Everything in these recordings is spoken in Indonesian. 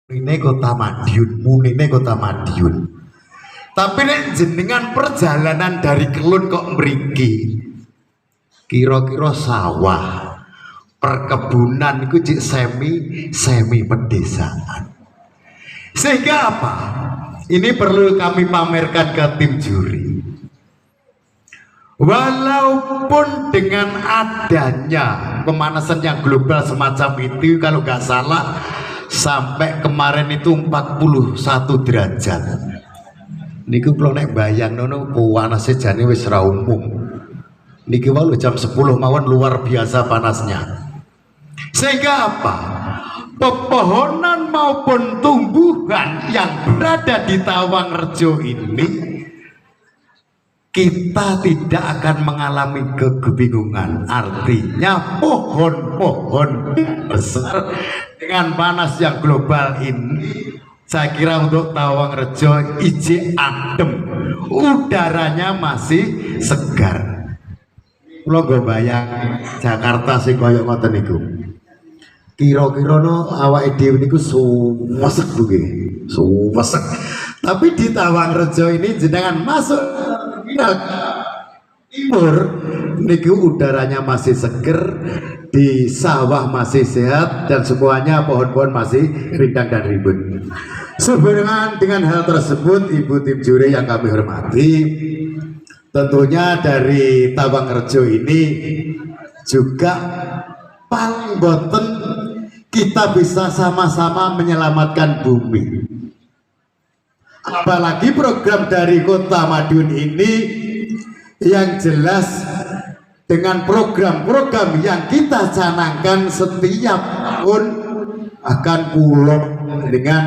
Ini kota Madiun, munine kota Madiun. Tapi nek jenengan perjalanan dari Kelun kok mriki, kira-kira sawah, perkebunan itu cik semi pedesaan. Sehingga apa? Ini perlu kami pamerkan ke tim juri. Walaupun dengan adanya pemanasan yang global semacam itu, kalau nggak salah sampai kemarin itu 41 derajat. Niku kalau naik bayang nono panasnya jane wis ra umum. Niki walau jam 10 mawon luar biasa panasnya. Sehingga apa? Pepohonan maupun tumbuhan yang berada di Tawangrejo ini kita tidak akan mengalami kebingungan. Artinya pohon-pohon besar dengan panas yang global ini, saya kira untuk Tawangrejo iji adem, udaranya masih segar. Kalau gue bayang Jakarta sih koyok ngoten niku, kira-kira no awake dhewe niku suwesek buge, suwesek. Tapi di Tawangrejo ini jenengan masuk timur niku udaranya masih seger, di sawah masih sehat, dan semuanya pohon-pohon masih rindang dan rimbun. Sebenarnya dengan hal tersebut, ibu tim juri yang kami hormati, tentunya dari Tawangrejo ini juga paling boten kita bisa sama-sama menyelamatkan bumi. Apalagi program dari Kota Madiun ini yang jelas dengan program-program yang kita canangkan setiap tahun akan pulang dengan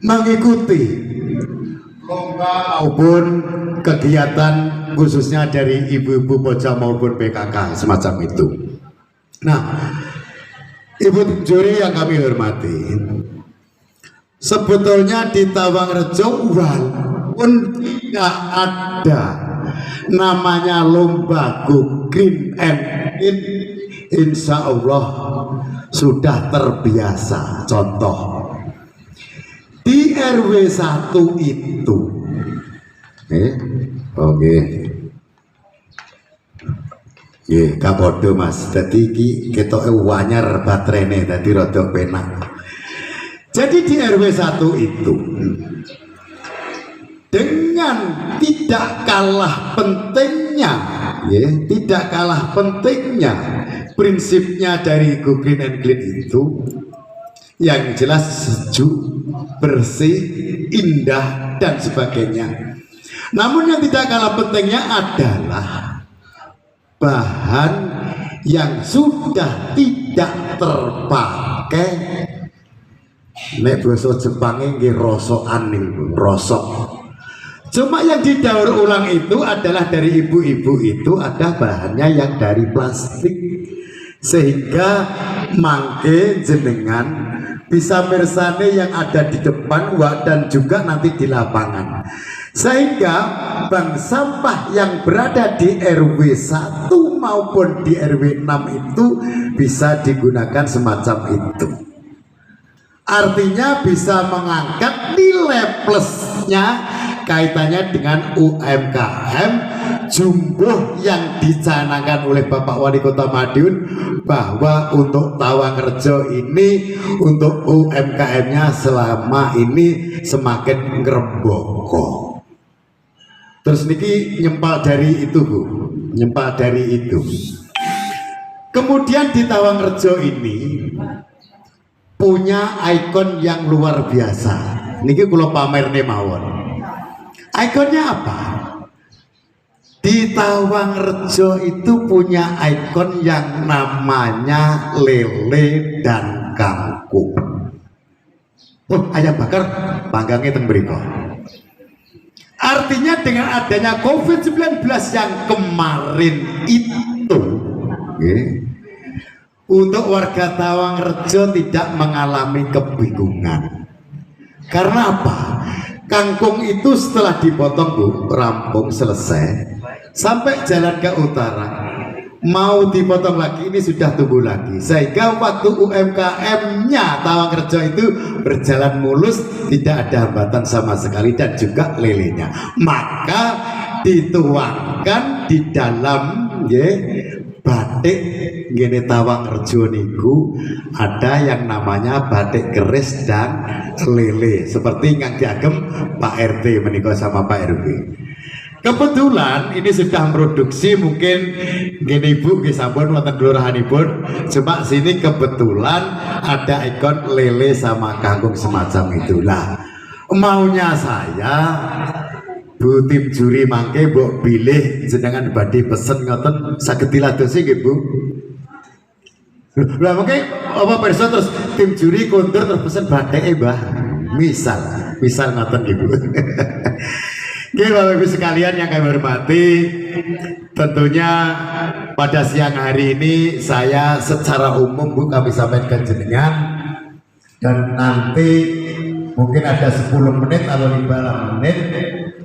mengikuti lomba maupun kegiatan khususnya dari ibu-ibu Poja maupun PKK semacam itu. Nah, ibu juri yang kami hormati, sebetulnya di Tawangrejo walaupun tidak ada namanya lomba Go Green and Clean, insya Allah sudah terbiasa. Contoh di RW 1 itu oke. Ya, kapodo mas. Jadi kita wanyar baterainya, tadi rodok penak. Jadi di RW 1 itu dengan tidak kalah pentingnya, ya, tidak kalah pentingnya prinsipnya dari Go Green and Clean itu, yang jelas sejuk, bersih, indah dan sebagainya. Namun yang tidak kalah pentingnya adalah bahan yang sudah tidak terpakai. Nek basa Jepangnya nggih rosokan niku, rosok. Cuma yang didaur ulang itu adalah dari ibu-ibu itu ada bahannya yang dari plastik, sehingga mangke jenengan bisa mersane yang ada di depan dan juga nanti di lapangan, sehingga bank sampah yang berada di RW 1 maupun di RW 6 itu bisa digunakan semacam itu. Artinya bisa mengangkat nilai plusnya kaitannya dengan UMKM jumbo yang dicanangkan oleh Bapak Wali Kota Madiun, bahwa untuk Tawangrejo ini untuk UMKM-nya selama ini semakin ngeremboko. Terus niki nyempal dari itu Bu, nyempal dari itu. Kemudian di Tawangrejo ini punya ikon yang luar biasa. Niki kula pamerne mawon. Ikonnya apa? Di Tawangrejo itu punya ikon yang namanya lele dan kangkung. Oh, ayam bakar panggangnya teng mriko. Artinya dengan adanya COVID-19 yang kemarin itu, untuk warga Tawangrejo tidak mengalami kebingungan. Karena apa? Kangkung itu setelah dipotong Bu, rampung selesai, sampai jalan ke utara, mau dipotong lagi, ini sudah tumbuh lagi, sehingga waktu UMKM-nya Tawangrejo itu berjalan mulus, tidak ada hambatan sama sekali, dan juga lelenya maka dituangkan di dalam batik gini Tawangrejo niku ada yang namanya batik keris dan lele, seperti yang diagem Pak RT menikah sama Pak RW. Kebetulan ini sudah produksi, mungkin gini Ibu sampun wonten kelurahanipun, cuma sini kebetulan ada ikon lele sama kangkung semacam itulah. Maunya saya Bu tim juri mangke mbok pilih jenengan badhe pesen ngoten saged diladosi nggih Bu. Lah mungkin apa perso terus tim juri kondur terus pesen bathike Mbah. Misal ngoten Ibu. Oke Bapak Ibu sekalian yang kami hormati, tentunya pada siang hari ini saya secara umum Bu kami sampaikan jenengan, dan nanti mungkin ada 10 menit atau 15 menit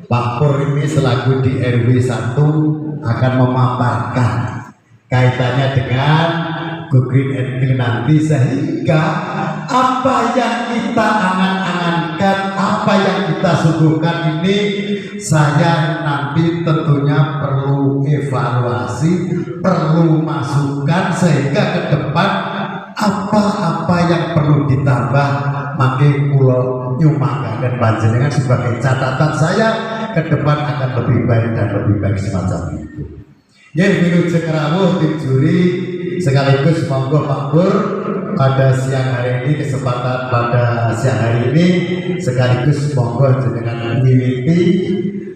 Pak Pur ini selaku di RW 1 akan memaparkan kaitannya dengan Go Green and Clean nanti, sehingga apa yang kita angan-angankan, apa yang kita suguhkan ini, saya nanti tentunya perlu evaluasi, perlu masukan, sehingga ke depan apa-apa yang perlu ditambah makin pulau nyumbang dan panjenengan sebagai catatan saya ke depan akan lebih baik dan lebih baik semacam itu. Ya, minut sekerawuh tim juri sekaligus monggo Pak Pur pada siang hari ini, kesempatan pada siang hari ini sekaligus monggo dengan miwiti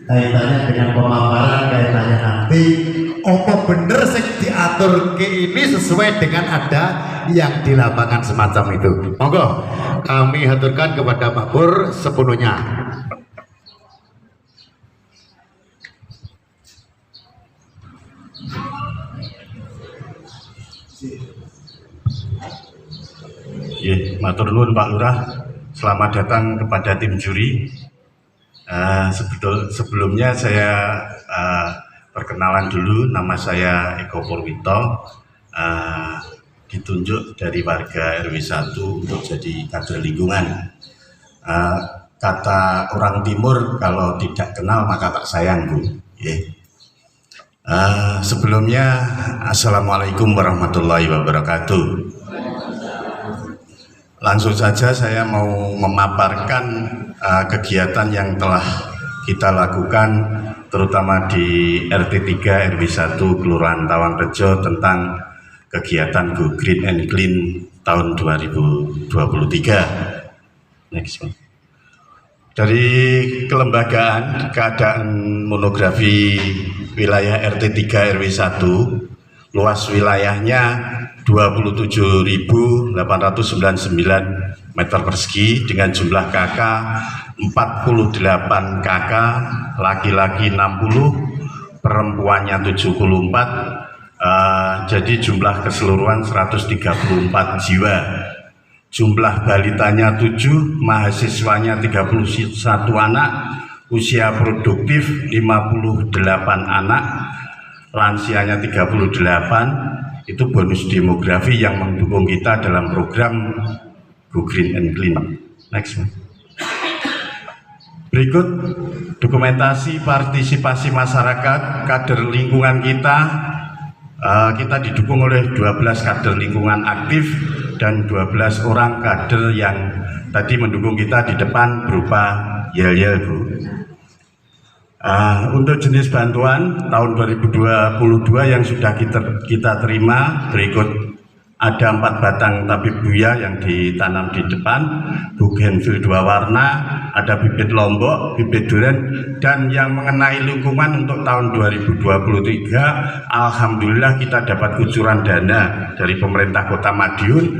kaitannya dengan pemaparan, kaitannya nanti apa bener sing diatur ke ini sesuai dengan ada yang di lapangan semacam itu. Monggo kami haturkan kepada Pak Pur sepenuhnya. Matur nuwun Pak Lurah, selamat datang kepada tim juri. Sebelumnya saya perkenalan dulu, nama saya Eko Purwito, ditunjuk dari warga RW 1 untuk jadi kader lingkungan. Kata orang timur, kalau tidak kenal maka tak sayang Bu. Sebelumnya Assalamualaikum warahmatullahi wabarakatuh. Langsung saja saya mau memaparkan kegiatan yang telah kita lakukan terutama di RT 3 RW 1 Kelurahan Tawangrejo tentang kegiatan Go Green and Clean tahun 2023. Next. Dari kelembagaan keadaan monografi wilayah RT 3 RW 1, luas wilayahnya 27.899 meter persegi dengan jumlah KK 48 KK, laki-laki 60, perempuannya 74, jadi jumlah keseluruhan 134 jiwa. Jumlah balitanya 7, mahasiswanya 31 anak, usia produktif 58 anak, lansianya 38. Itu bonus demografi yang mendukung kita dalam program Go Green and Clean. Next. Berikut dokumentasi partisipasi masyarakat kader lingkungan kita. Kita didukung oleh 12 kader lingkungan aktif dan 12 orang kader yang tadi mendukung kita di depan berupa yel-yel Bu. Untuk jenis bantuan tahun 2022 yang sudah kita terima, berikut ada 4 batang tabib buya yang ditanam di depan, bougainville 2 warna, ada bibit lombok, bibit durian, dan yang mengenai lingkungan untuk tahun 2023, alhamdulillah kita dapat kucuran dana dari pemerintah Kota Madiun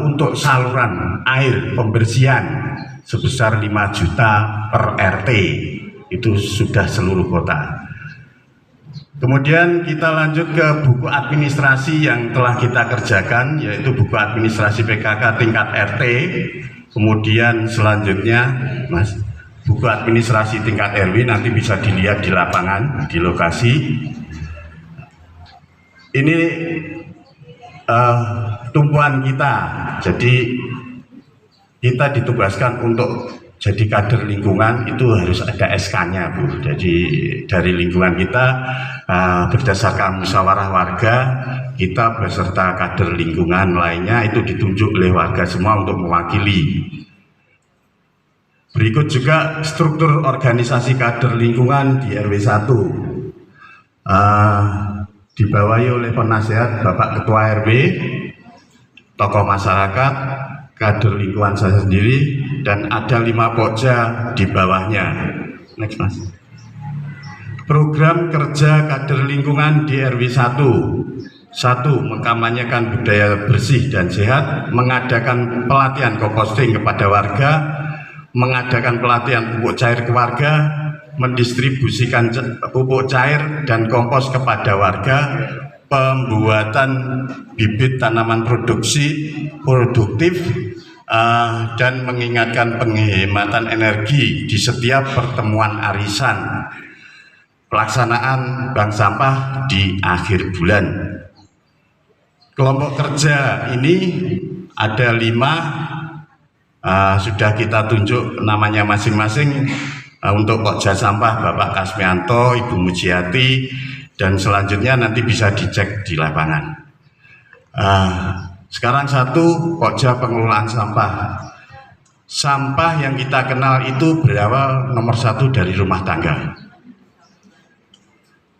untuk saluran air pembersihan sebesar 5 juta per RT. Itu sudah seluruh kota. Kemudian kita lanjut ke buku administrasi yang telah kita kerjakan, yaitu buku administrasi PKK tingkat RT. Kemudian selanjutnya Mas, buku administrasi tingkat RW nanti bisa dilihat di lapangan, di lokasi. ini tumpuan kita. Jadi kita ditugaskan untuk jadi kader lingkungan itu harus ada SK-nya, Bu. Jadi dari lingkungan kita berdasarkan musyawarah warga, kita beserta kader lingkungan lainnya itu ditunjuk oleh warga semua untuk mewakili. Berikut juga struktur organisasi kader lingkungan di RW 1. Dibawahi oleh penasehat Bapak Ketua RW, tokoh masyarakat, kader lingkungan saya sendiri, dan ada 5 pokja di bawahnya. Next, Mas. Program kerja kader lingkungan di RW 1. Mengkampanyekan budaya bersih dan sehat, mengadakan pelatihan komposting kepada warga, mengadakan pelatihan pupuk cair ke warga, mendistribusikan pupuk cair dan kompos kepada warga, pembuatan bibit tanaman produktif, dan mengingatkan penghematan energi di setiap pertemuan arisan, pelaksanaan bank sampah di akhir bulan. Kelompok kerja ini ada 5, sudah kita tunjuk namanya masing-masing. Untuk Pokja Sampah Bapak Kasmianto, Ibu Mujiati, dan selanjutnya nanti bisa dicek di lapangan. Sekarang 1, Pokja Pengelolaan Sampah. Sampah yang kita kenal itu berawal nomor 1 dari rumah tangga.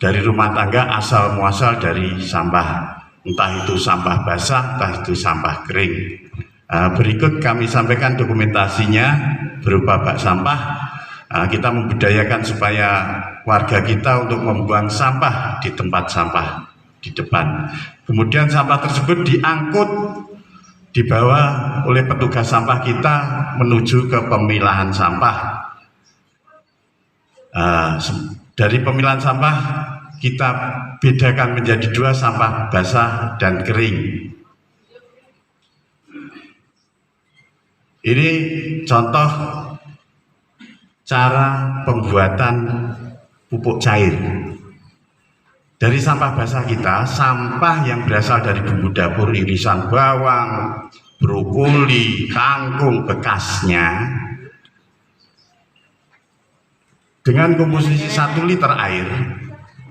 Dari rumah tangga asal muasal dari sampah, entah itu sampah basah, entah itu sampah kering. Berikut kami sampaikan dokumentasinya berupa bak sampah. Kita membudayakan supaya warga kita untuk membuang sampah di tempat sampah di depan. Kemudian sampah tersebut diangkut, dibawa oleh petugas sampah kita menuju ke pemilahan sampah. Dari pemilahan sampah kita bedakan menjadi 2, sampah basah dan kering. Ini contoh cara pembuatan pupuk cair. Dari sampah basah kita, sampah yang berasal dari bumbu dapur, irisan bawang, brokoli, kangkung bekasnya, dengan komposisi 1 liter air,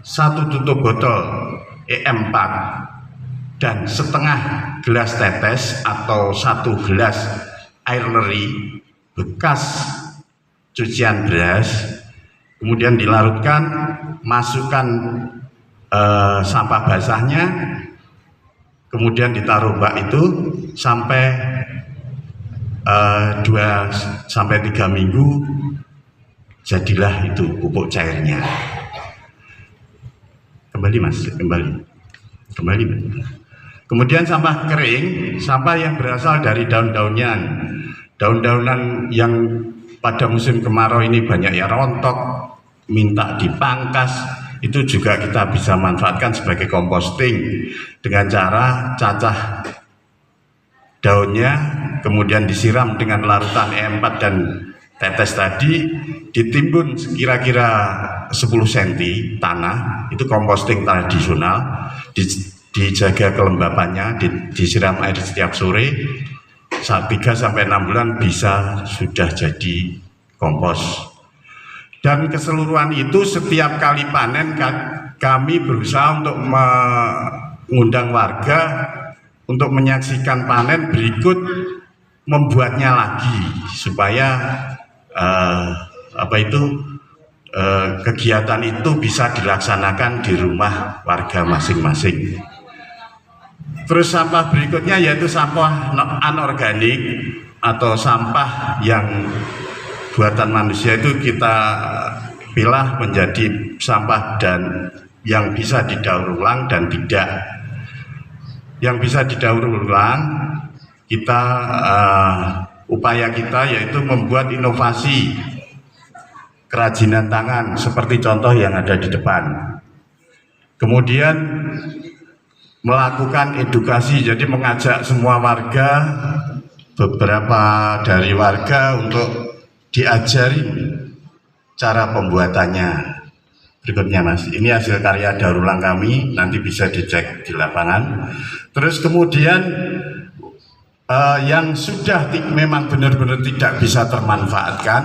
1 tutup botol EM4, dan setengah gelas tetes atau 1 gelas air leri bekas cucian beras, kemudian dilarutkan, masukkan sampah basahnya, kemudian ditaruh bak itu sampai 2-3 minggu, jadilah itu pupuk cairnya. Kembali Mas, kembali. Kemudian sampah kering, sampah yang berasal dari daun-daunan yang pada musim kemarau ini banyak yang rontok, minta dipangkas, itu juga kita bisa manfaatkan sebagai composting dengan cara cacah daunnya, kemudian disiram dengan larutan E4 dan tetes tadi, ditimbun kira-kira 10 cm tanah, itu composting tradisional, dijaga kelembapannya, disiram air setiap sore. 3-6 bulan bisa sudah jadi kompos. Dan keseluruhan itu setiap kali panen kami berusaha untuk mengundang warga untuk menyaksikan panen berikut, membuatnya lagi supaya kegiatan itu bisa dilaksanakan di rumah warga masing-masing. Terus sampah berikutnya yaitu sampah anorganik atau sampah yang buatan manusia, itu kita pilah menjadi sampah dan yang bisa didaur ulang dan tidak. Yang bisa didaur ulang, kita upaya kita yaitu membuat inovasi kerajinan tangan seperti contoh yang ada di depan. Kemudian melakukan edukasi, jadi mengajak semua warga, beberapa dari warga untuk diajari cara pembuatannya. Berikutnya Mas, ini hasil karya daur ulang kami, nanti bisa dicek di lapangan. Terus kemudian yang sudah memang benar-benar tidak bisa termanfaatkan,